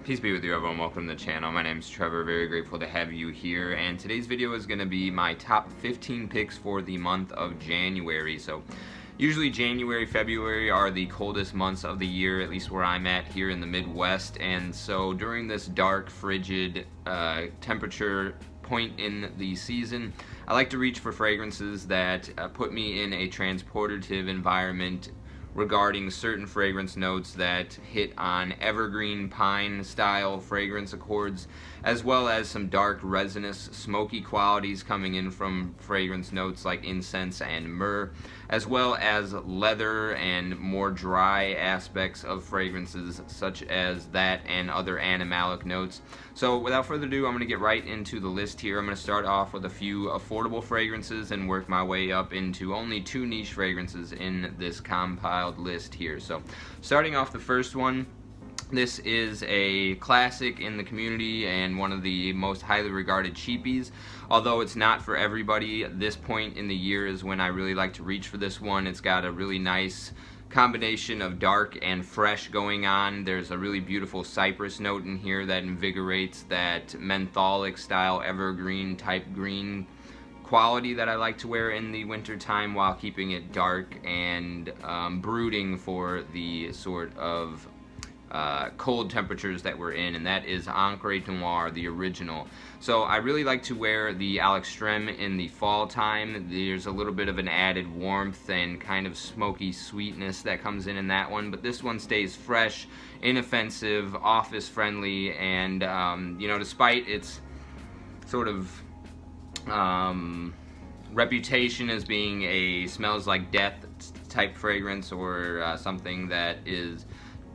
Peace be with you, everyone. Welcome to the channel. My name is Trevor. Very grateful to have you here. And today's video is going to be my top 15 picks for the month of January. So usually January, February are the coldest months of the year, at least where I'm at here in the Midwest. And so during this dark, frigid temperature point in the season, I like to reach for fragrances that put me in a transportative environment regarding certain fragrance notes that hit on evergreen pine style fragrance accords, as well as some dark resinous smoky qualities coming in from fragrance notes like incense and myrrh, as well as leather and more dry aspects of fragrances such as that and other animalic notes. So without further ado, I'm going to get right into the list here. I'm going to start off with a few affordable fragrances and work my way up into only 2 niche fragrances in this compiled list here. So starting off the first one, this is a classic in the community and one of the most highly regarded cheapies. Although it's not for everybody, at this point in the year is when I really like to reach for this one. It's got a really nice combination of dark and fresh going on. There's a really beautiful cypress note in here that invigorates that mentholic style evergreen type green quality that I like to wear in the winter time while keeping it dark and brooding for the sort of cold temperatures that we're in, and that is Encre Noire, the original. So I really like to wear the Al Extreme in the fall time. There's a little bit of an added warmth and kind of smoky sweetness that comes in that one, but this one stays fresh, inoffensive, office friendly, and you know, despite its sort of reputation as being a smells like death type fragrance or something that is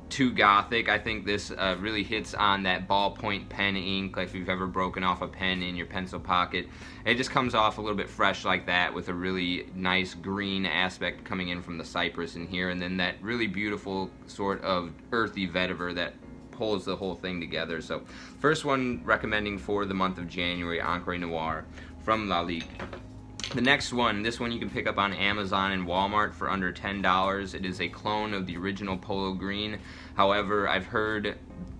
too gothic, I think this really hits on that ballpoint pen ink, like if you've ever broken off a pen in your pencil pocket. It just comes off a little bit fresh like that, with a really nice green aspect coming in from the cypress in here, and then that really beautiful sort of earthy vetiver that pulls the whole thing together. So first one recommending for the month of January, Encre Noire from Lalique. The next one, this one you can pick up on Amazon and Walmart for under $10. It is a clone of the original Polo Green. However, I've heard,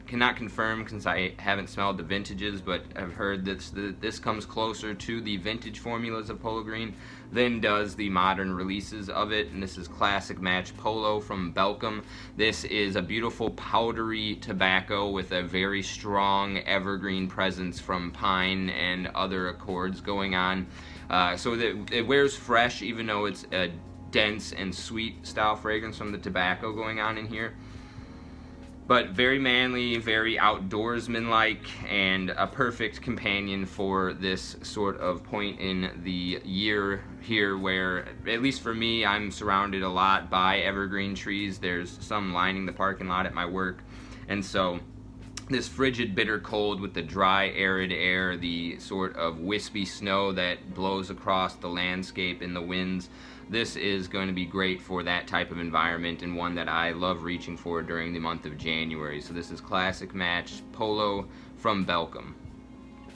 cannot confirm since I haven't smelled the vintages, but I've heard that this comes closer to the vintage formulas of Polo Green than does the modern releases of it. And this is Classic Match Polo from Belcam. This is a beautiful powdery tobacco with a very strong evergreen presence from pine and other accords going on. So that it wears fresh, even though it's a dense and sweet style fragrance from the tobacco going on in here. But very manly, very outdoorsman-like, and a perfect companion for this sort of point in the year here where, at least for me, I'm surrounded a lot by evergreen trees. There's some lining the parking lot at my work, and so this frigid, bitter cold with the dry, arid air, the sort of wispy snow that blows across the landscape in the winds, this is going to be great for that type of environment, and one that I love reaching for during the month of January. So this is Classic Match Polo from Belcam.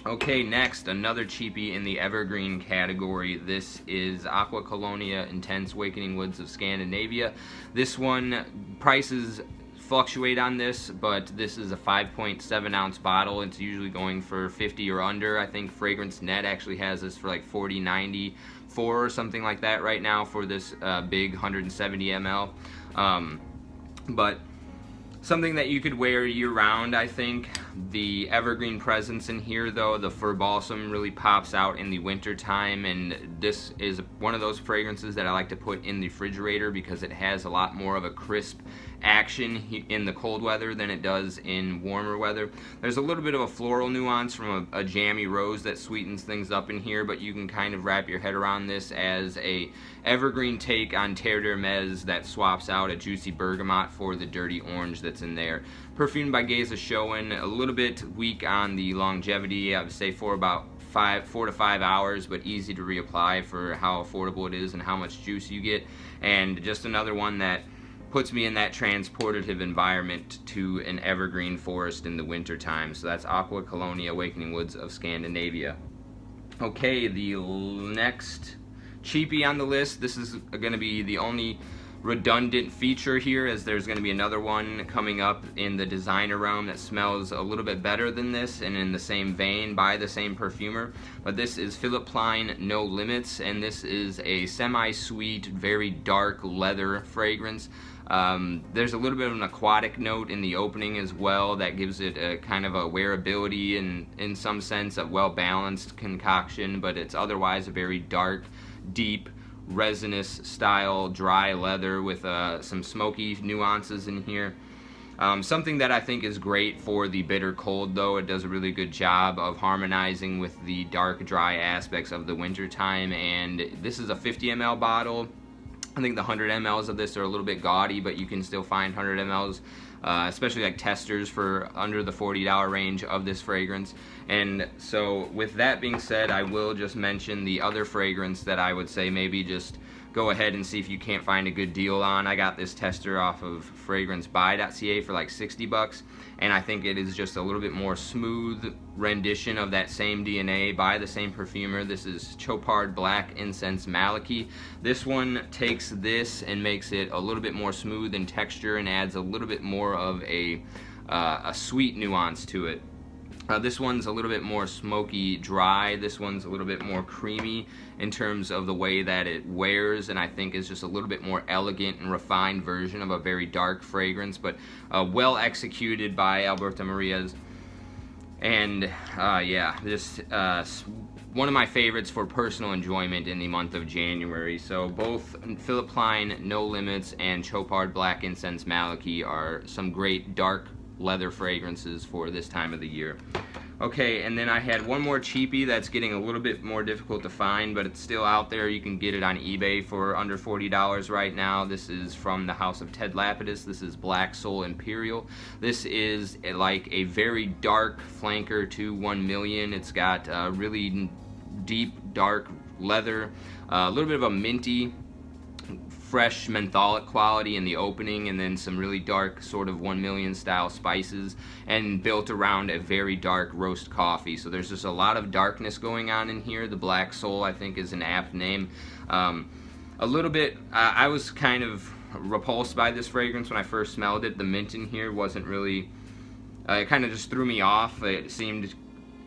Okay, next, another cheapie in the evergreen category. This is Aqua Colonia Intense Wakening Woods of Scandinavia. This one, prices fluctuate on this, but this is a 5.7 ounce bottle. It's usually going for 50 or under. I think Fragrance Net actually has this for like 40.94 or something like that right now for this big 170 ml. But something that you could wear year round, I think. The evergreen presence in here, though, the fir balsam really pops out in the winter time, and this is one of those fragrances that I like to put in the refrigerator because it has a lot more of a crisp action in the cold weather than it does in warmer weather. There's a little bit of a floral nuance from a jammy rose that sweetens things up in here, but you can kind of wrap your head around this as a evergreen take on Terre d'Hermès that swaps out a juicy bergamot for the dirty orange that's in there. Perfumed by Geza Schoen, a little bit weak on the longevity, I would say for about 4 to 5 hours, but easy to reapply for how affordable it is and how much juice you get. And just another one that puts me in that transportative environment to an evergreen forest in the winter time. So that's Aqua Colonia Awakening Woods of Scandinavia. Okay, the next cheapie on the list, this is going to be the only redundant feature here, as there's going to be another one coming up in the designer realm that smells a little bit better than this and in the same vein by the same perfumer. But this is Philipp Plein No Limits, and this is a semi-sweet, very dark leather fragrance. There's a little bit of an aquatic note in the opening as well that gives it a kind of a wearability and in some sense a well-balanced concoction, but it's otherwise a very dark, deep, resinous style dry leather with some smoky nuances in here. Something that I think is great for the bitter cold, though. It does a really good job of harmonizing with the dark dry aspects of the winter time. And this is a 50 ml bottle. I think the 100 mLs of this are a little bit gaudy, but you can still find 100 mLs, especially like testers for under the $40 range of this fragrance. And so with that being said, I will just mention the other fragrance that I would say maybe just go ahead and see if you can't find a good deal on. I got this tester off of fragrancebuy.ca for like 60 bucks, and I think it is just a little bit more smooth rendition of that same DNA by the same perfumer. This is Chopard Black Incense Malaki. This one takes this and makes it a little bit more smooth in texture and adds a little bit more of a sweet nuance to it. This one's a little bit more smoky dry. This one's a little bit more creamy in terms of the way that it wears, and I think is just a little bit more elegant and refined version of a very dark fragrance, but well executed by Alberto Maria's. And yeah, just one of my favorites for personal enjoyment in the month of January. So both Philipp Plein No Limits and Chopard Black Incense Malaki are some great dark leather fragrances for this time of the year. Okay, and then I had one more cheapie that's getting a little bit more difficult to find, but it's still out there. You can get it on eBay for under $40 right now. This is from the house of Ted Lapidus. This is Black Soul Imperial. This is like a very dark flanker to 1 million. It's got really deep dark leather, a little bit of a minty, fresh mentholic quality in the opening, and then some really dark sort of 1 million style spices, and built around a very dark roast coffee. So there's just a lot of darkness going on in here. The Black Soul, I think, is an apt name. A little bit, I was kind of repulsed by this fragrance when I first smelled it. The mint in here wasn't really, it kind of just threw me off. It seemed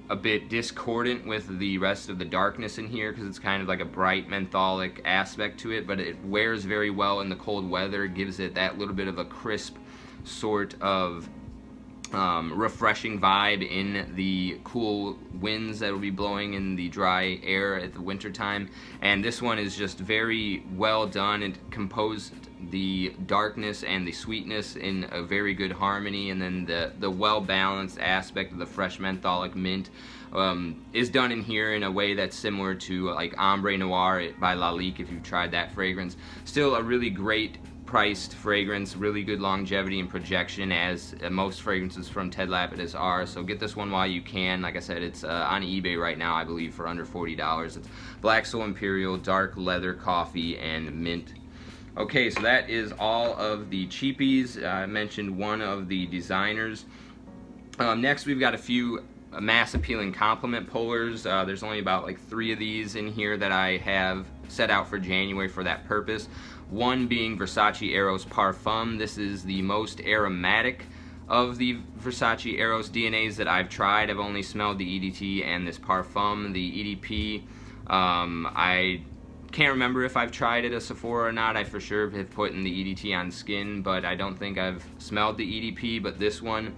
a bit discordant with the rest of the darkness in here, because it's kind of like a bright mentholic aspect to it, but it wears very well in the cold weather. It gives it that little bit of a crisp sort of refreshing vibe in the cool winds that will be blowing in the dry air at the winter time. And this one is just very well done. It composed the darkness and the sweetness in a very good harmony, and then the well-balanced aspect of the fresh mentholic mint is done in here in a way that's similar to like Ombre Noire by Lalique, if you've tried that fragrance. Still a really great priced fragrance, really good longevity and projection, as most fragrances from Ted Lapidus are. So get this one while you can. Like I said, it's on eBay right now, I believe, for under $40. It's Black Soul Imperial, dark leather coffee, and mint. Okay, so that is all of the cheapies. I mentioned one of the designers. Next, we've got a few mass appealing compliment pullers. There's only about like 3 of these in here that I have set out for January for that purpose. One being Versace Aros Parfum. This is the most aromatic of the Versace Aros DNAs that I've tried. I've only smelled the EDT and this Parfum. The EDP, I can't remember if I've tried it at Sephora or not. I for sure have put in the EDT on skin, but I don't think I've smelled the EDP. But this one,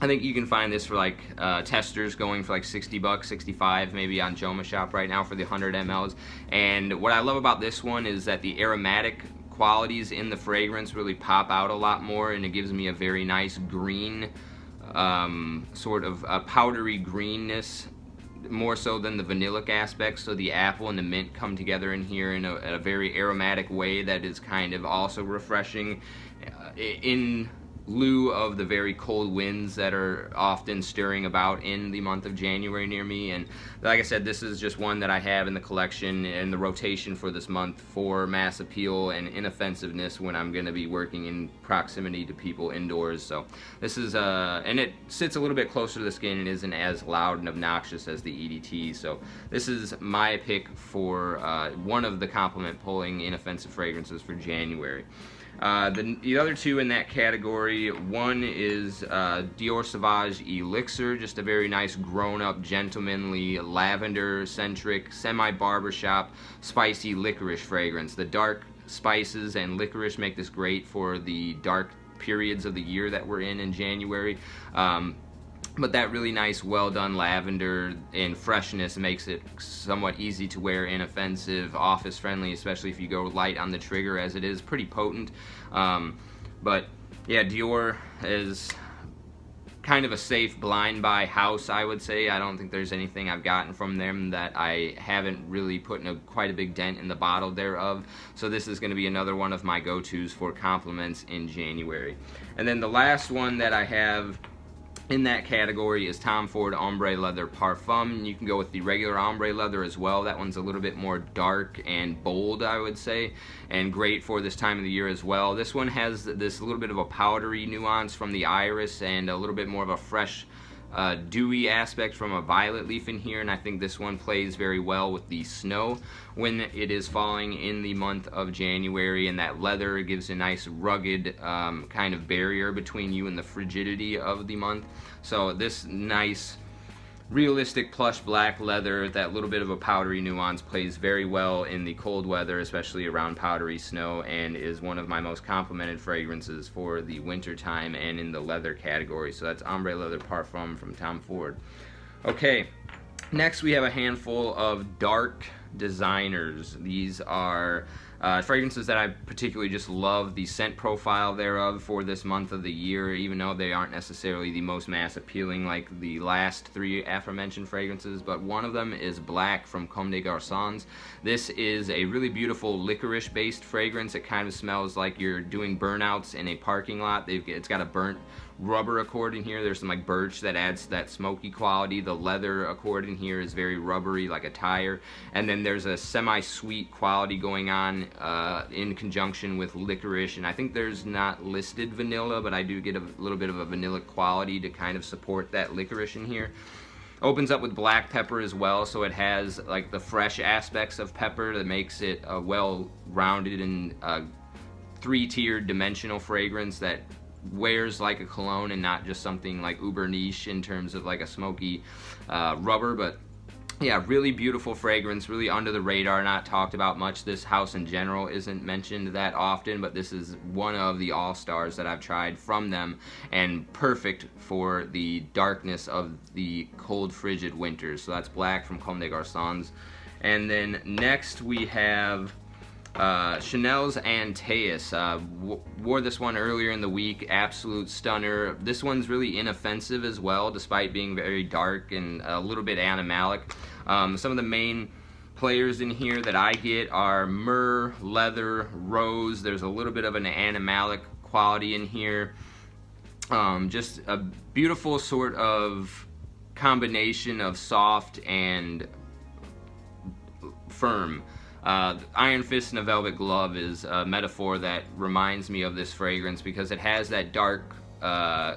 I think you can find this for like testers going for like 60 bucks, 65 maybe on Joma Shop right now for the 100 mLs. And what I love about this one is that the aromatic qualities in the fragrance really pop out a lot more, and it gives me a very nice green, sort of a powdery greenness, more so than the vanillic aspects. So the apple and the mint come together in here in a very aromatic way that is kind of also refreshing in lieu of the very cold winds that are often stirring about in the month of January near me. And like I said, this is just one that I have in the collection and the rotation for this month for mass appeal and inoffensiveness when I'm going to be working in proximity to people indoors. So this is and it sits a little bit closer to the skin and isn't as loud and obnoxious as the EDT. So this is my pick for one of the compliment pulling inoffensive fragrances for January. The other two in that category, one is Dior Sauvage Elixir, just a very nice grown-up, gentlemanly, lavender-centric, semi-barbershop, spicy licorice fragrance. The dark spices and licorice make this great for the dark periods of the year that we're in January. But that really nice, well-done lavender and freshness makes it somewhat easy to wear, inoffensive, office-friendly, especially if you go light on the trigger, as it is pretty potent. But yeah, Dior is kind of a safe blind buy house, I would say. I don't think there's anything I've gotten from them that I haven't really put quite a big dent in the bottle thereof. So this is going to be another one of my go-tos for compliments in January. And then the last one that I have in that category is Tom Ford Ombre Leather Parfum. You can go with the regular ombre leather as well. That one's a little bit more dark and bold, I would say, and great for this time of the year as well. This one has this little bit of a powdery nuance from the iris and a little bit more of a fresh, dewy aspect from a violet leaf in here, and I think this one plays very well with the snow when it is falling in the month of January, and that leather gives a nice rugged kind of barrier between you and the frigidity of the month. So this nice realistic plush black leather, that little bit of a powdery nuance, plays very well in the cold weather, especially around powdery snow, and is one of my most complimented fragrances for the winter time and in the leather category. So that's Ombre Leather Parfum from Tom Ford. Okay, next we have a handful of dark designers. These are fragrances that I particularly just love the scent profile thereof for this month of the year, even though they aren't necessarily the most mass appealing like the last three aforementioned fragrances. But one of them is Black from Comme des Garcons. This is a really beautiful licorice based fragrance. It kind of smells like you're doing burnouts in a parking lot. It's got a burnt rubber accord in here. There's some like birch that adds to that smoky quality. The leather accord in here is very rubbery, like a tire. And then there's a semi-sweet quality going on in conjunction with licorice. And I think there's not listed vanilla, but I do get a little bit of a vanilla quality to kind of support that licorice in here. Opens up with black pepper as well, so it has like the fresh aspects of pepper that makes it a well-rounded and three-tiered dimensional fragrance that wears like a cologne and not just something like uber niche in terms of like a smoky rubber. But yeah, really beautiful fragrance, really under the radar, not talked about much. This house in general isn't mentioned that often, but this is one of the all-stars that I've tried from them, and perfect for the darkness of the cold, frigid winters. So that's Black from Comme des Garcons. And then next we have Chanel's Antaeus. Wore this one earlier in the week. Absolute stunner. This one's really inoffensive as well, despite being very dark and a little bit animalic. Some of the main players in here that I get are myrrh, leather, rose. There's a little bit of an animalic quality in here. Just a beautiful sort of combination of soft and firm. Iron Fist in a Velvet Glove is a metaphor that reminds me of this fragrance because it has that dark,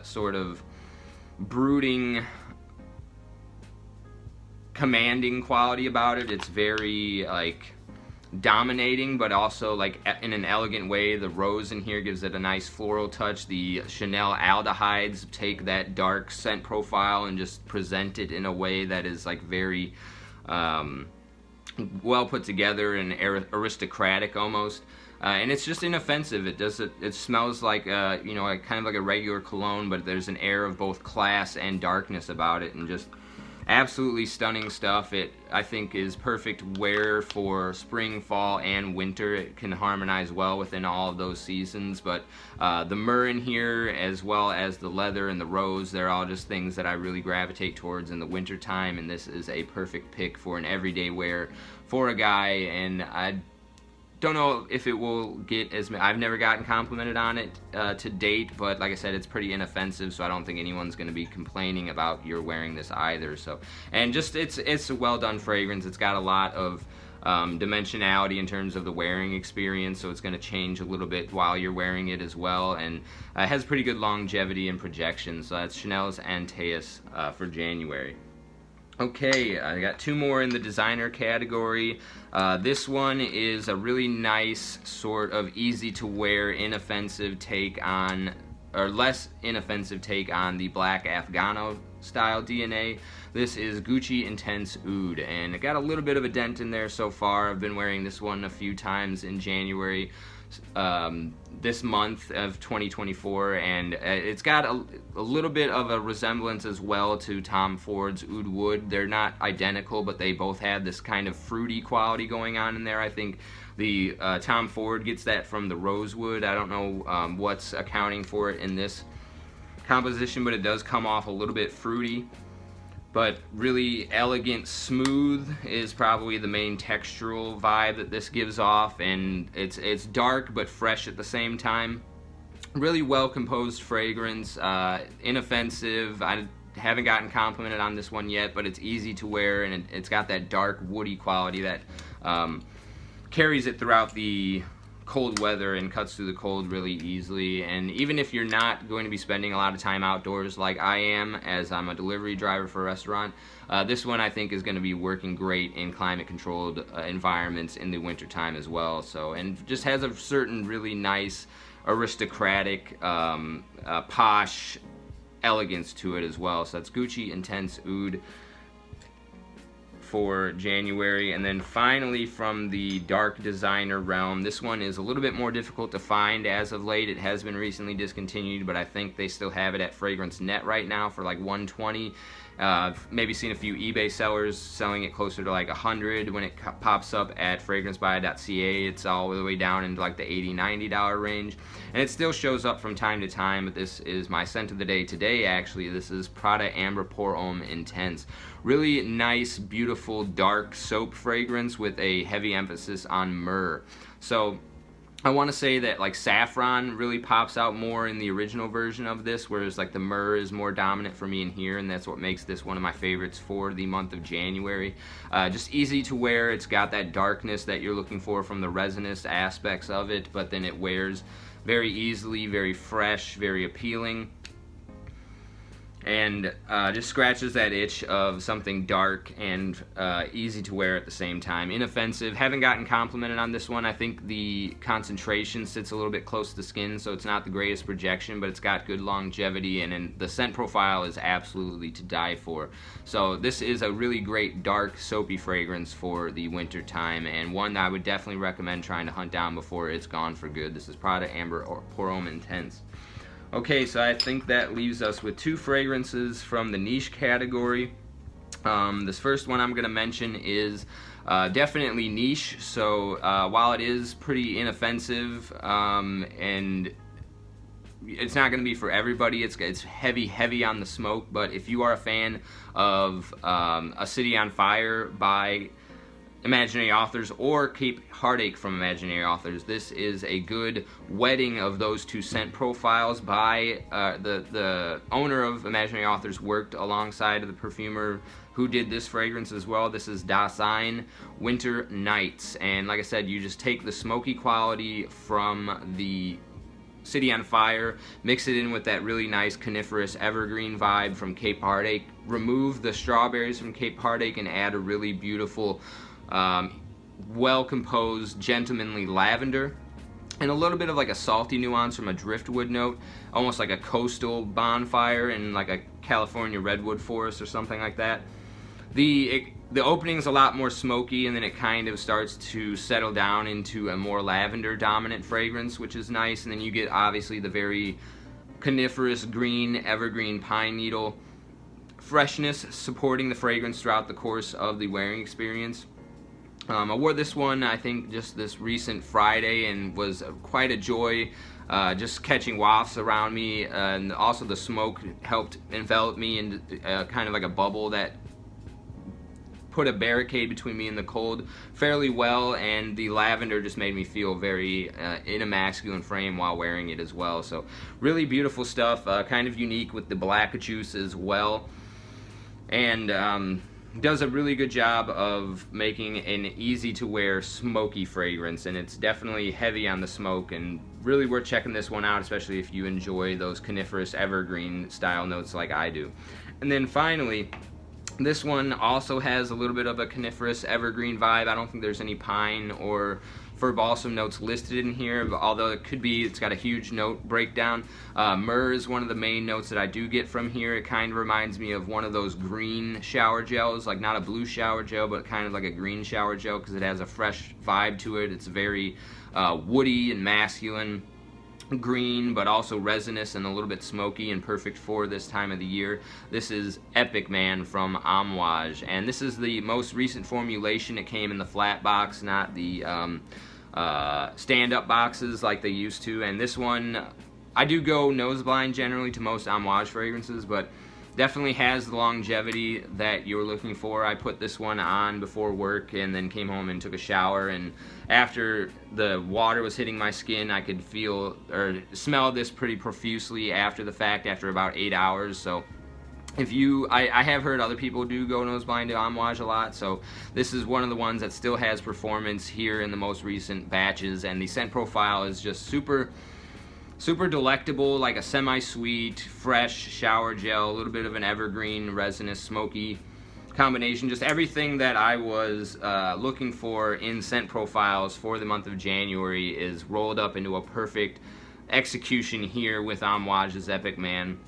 sort of brooding, commanding quality about it. It's very like dominating, but also like in an elegant way. The rose in here gives it a nice floral touch. The Chanel aldehydes take that dark scent profile and just present it in a way that is like very well put together and aristocratic almost, and it's just inoffensive. It smells like you know, kind of like a regular cologne, but there's an air of both class and darkness about it, and just absolutely stunning stuff. It, I think, is perfect wear for spring, fall, and winter. It can harmonize well within all of those seasons, but the myrrh in here, as well as the leather and the rose, they're all just things that I really gravitate towards in the winter time, and this is a perfect pick for an everyday wear for a guy. And don't know if it will get as I've never gotten complimented on it to date, but like I said, it's pretty inoffensive, so I don't think anyone's going to be complaining about you're wearing this either. So, and just it's a well done fragrance. It's got a lot of dimensionality in terms of the wearing experience, so it's going to change a little bit while you're wearing it as well, and it has pretty good longevity and projection. So that's Chanel's Antaeus for January. Okay, I got two more in the designer category. This one is a really nice sort of easy to wear, inoffensive take on, or less inoffensive take on the black Afghano style DNA. This is Gucci Intense Oud, and it got a little bit of a dent in there so far. I've been wearing this one a few times in January this month of 2024, and it's got a little bit of a resemblance as well to Tom Ford's Oud Wood. They're not identical, but they both have this kind of fruity quality going on in there. I think the Tom Ford gets that from the rosewood. I don't know what's accounting for it in this composition, but it does come off a little bit fruity. But really elegant, smooth is probably the main textural vibe that this gives off, and it's dark but fresh at the same time. Really well composed fragrance, inoffensive. I haven't gotten complimented on this one yet, but it's easy to wear, and it's got that dark woody quality that carries it throughout the cold weather and cuts through the cold really easily. And even if you're not going to be spending a lot of time outdoors like I am, as I'm a delivery driver for a restaurant, this one I think is going to be working great in climate controlled environments in the winter time as well. So, and just has a certain really nice aristocratic posh elegance to it as well. So that's Gucci Intense Oud for January. And then finally, from the dark designer realm, this one is a little bit more difficult to find as of late. It has been recently discontinued, but I think they still have it at Fragrance Net right now for like $120. I've maybe seen a few eBay sellers selling it closer to like $100. When it pops up at fragrancebuy.ca, it's all the way down into like the $80-$90 range, and it still shows up from time to time. But this is my scent of the day today. Actually, this is Prada Ambre Pour Homme Intense. Really nice, beautiful, dark soap fragrance with a heavy emphasis on myrrh. So I want to say that like saffron really pops out more in the original version of this, whereas like the myrrh is more dominant for me in here, and that's what makes this one of my favorites for the month of January. Just easy to wear. It's got that darkness that you're looking for from the resinous aspects of it, but then it wears very easily, very fresh, very appealing, and just scratches that itch of something dark and easy to wear at the same time. Inoffensive. Haven't gotten complimented on this one. I think the concentration sits a little bit close to the skin, so it's not the greatest projection, but it's got good longevity, and the scent profile is absolutely to die for. So this is a really great dark soapy fragrance for the winter time, and one that I would definitely recommend trying to hunt down before it's gone for good. This is Prada Ambre Pour Homme Intense. Okay, so I think that leaves us with two fragrances from the niche category. This first one I'm going to mention is definitely niche. So while it is pretty inoffensive and it's not going to be for everybody, it's heavy on the smoke, but if you are a fan of A City on Fire by Imaginary Authors or Cape Heartache from Imaginary Authors, this is a good wedding of those two scent profiles. By the owner of Imaginary Authors worked alongside the perfumer who did this fragrance as well. This is Dasein Winter Nights, and like I said, you just take the smoky quality from the City on Fire, mix it in with that really nice coniferous evergreen vibe from Cape Heartache, remove the strawberries from Cape Heartache, and add a really beautiful well-composed, gentlemanly lavender, and a little bit of like a salty nuance from a driftwood note, almost like a coastal bonfire in like a California redwood forest or something like that. The opening is a lot more smoky, and then it kind of starts to settle down into a more lavender dominant fragrance, which is nice. And then you get obviously the very coniferous green evergreen pine needle freshness supporting the fragrance throughout the course of the wearing experience. I wore this one, I think, just this recent Friday, and was quite a joy, just catching wafts around me, and also the smoke helped envelop me in kind of like a bubble that put a barricade between me and the cold fairly well, and the lavender just made me feel very in a masculine frame while wearing it as well. So really beautiful stuff, kind of unique with the black juice as well, and does a really good job of making an easy to wear smoky fragrance, and it's definitely heavy on the smoke and really worth checking this one out, especially if you enjoy those coniferous evergreen style notes like I do. And then finally, this one also has a little bit of a coniferous evergreen vibe. I don't think there's any pine or fir balsam notes listed in here, but although it could be, it's got a huge note breakdown. Myrrh is one of the main notes that I do get from here. It kind of reminds me of one of those green shower gels, like not a blue shower gel, but kind of like a green shower gel, because it has a fresh vibe to it. It's very woody and masculine green, but also resinous and a little bit smoky, and perfect for this time of the year. This is Epic Man from Amouage, and this is the most recent formulation. It came in the flat box, not the stand-up boxes like they used to. And this one, I do go nose blind generally to most Amouage fragrances, but definitely has the longevity that you're looking for. I put this one on before work and then came home and took a shower, and after the water was hitting my skin, I could feel or smell this pretty profusely after the fact, after about 8 hours. So if you, I have heard other people do go nose blind to Amouage a lot, so this is one of the ones that still has performance here in the most recent batches, and the scent profile is just super delectable, like a semi-sweet, fresh shower gel, a little bit of an evergreen, resinous, smoky combination. Just everything that I was looking for in scent profiles for the month of January is rolled up into a perfect execution here with Amouage's Epic Man.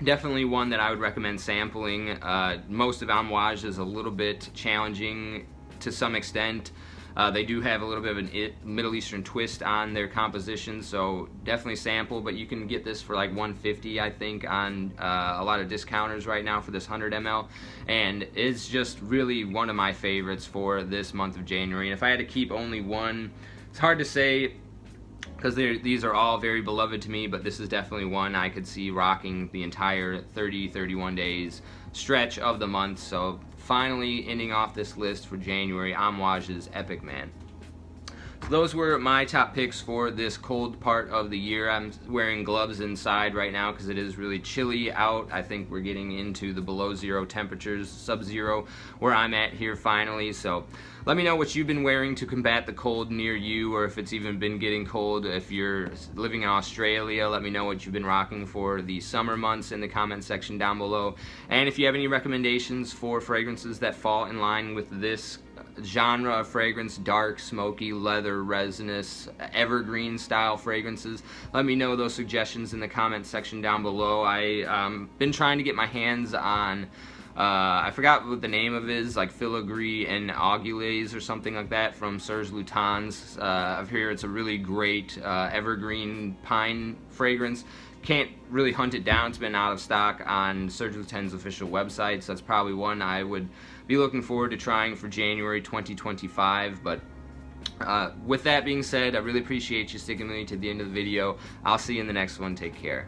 Definitely one that I would recommend sampling. Most of Amouage is a little bit challenging to some extent. They do have a little bit of a Middle Eastern twist on their composition, so definitely sample, but you can get this for like $150, I think, on a lot of discounters right now for this 100 ml, and it's just really one of my favorites for this month of January. And if I had to keep only one, it's hard to say, because these are all very beloved to me, but this is definitely one I could see rocking the entire 30-31 days stretch of the month. So finally ending off this list for January, Amouage's Epic Man. So those were my top picks for this cold part of the year. I'm wearing gloves inside right now because it is really chilly out. I think we're getting into the below zero temperatures, sub-zero, where I'm at here finally. So let me know what you've been wearing to combat the cold near you, or if it's even been getting cold. If you're living in Australia, let me know what you've been rocking for the summer months in the comment section down below. And if you have any recommendations for fragrances that fall in line with this genre of fragrance, dark, smoky, leather, resinous, evergreen style fragrances, let me know those suggestions in the comment section down below. I've been trying to get my hands on I forgot what the name of it is, like Filigree and Augulaise or something like that from Serge Lutens. I've heard it's a really great evergreen pine fragrance. Can't really hunt it down. It's been out of stock on Serge Lutens' official website, so that's probably one I would be looking forward to trying for January 2025. But with that being said, I really appreciate you sticking with me to the end of the video. I'll see you in the next one. Take care.